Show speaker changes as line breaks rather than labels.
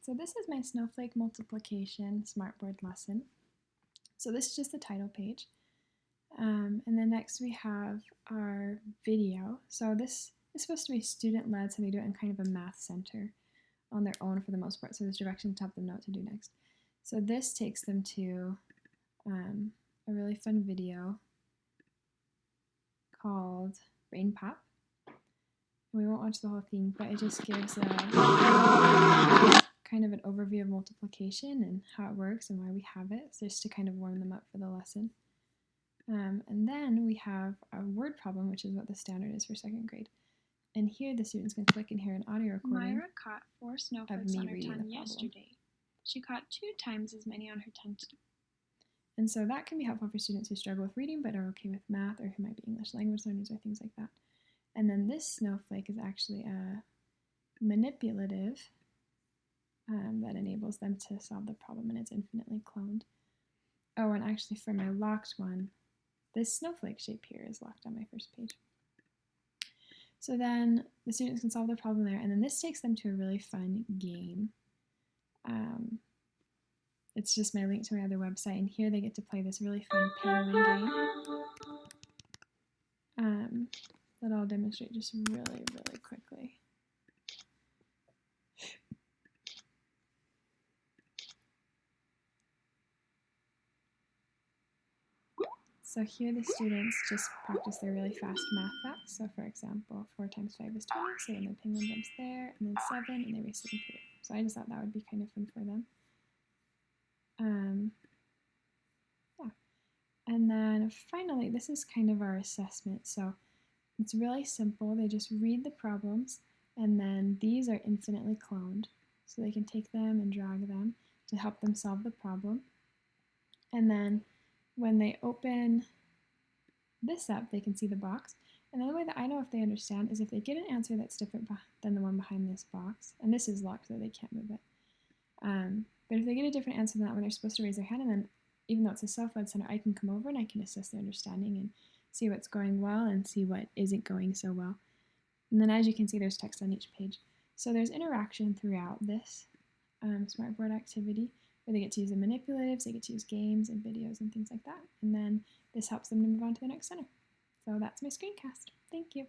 So this is my Snowflake multiplication smartboard lesson. So this is just the title page. And then next we have our video. So this is supposed to be student-led, so they do it in kind of a math center on their own for the most part. So there's directions to help them know what to do next. So this takes them to a really fun video called Brain Pop. And we won't watch the whole thing, but it just gives a kind of an overview of multiplication and how it works and why we have it, so just to kind of warm them up for the lesson. And then we have a word problem, which is what the standard is for second grade. And here the students can click and hear an audio recording.
Myra caught 4 snowflakes on her tongue yesterday. She caught 2 times as many on her tongue today.
And so that can be helpful for students who struggle with reading but are okay with math, or who might be English language learners or things like that. And then this snowflake is actually a manipulative that enables them to solve the problem, and it's infinitely cloned. Oh, and actually for my locked one, this snowflake shape here is locked on my first page. So then the students can solve the problem there, and then this takes them to a really fun game. It's just my link to my other website, and here they get to play this really fun penguin game that I'll demonstrate just really quickly. So here the students just practice their really fast math facts. So for example, 4 times 5 is 20, so then the penguin jumps there, and then 7, and they race the computer. So I just thought that would be kind of fun for them. Yeah. And then finally, this is kind of our assessment. So it's really simple. They just read the problems, and then these are infinitely cloned. So they can take them and drag them to help them solve the problem. And then when they open this up, they can see the box. And the way that I know if they understand is if they get an answer that's different than the one behind this box, and this is locked so they can't move it. But if they get a different answer than that one, they're supposed to raise their hand, and then even though it's a self-led center, I can come over and I can assess their understanding and see what's going well and see what isn't going so well. And then as you can see, there's text on each page. So there's interaction throughout this smartboard activity, where they get to use the manipulatives, they get to use games and videos and things like that. And then this helps them to move on to the next center. So that's my screencast. Thank you.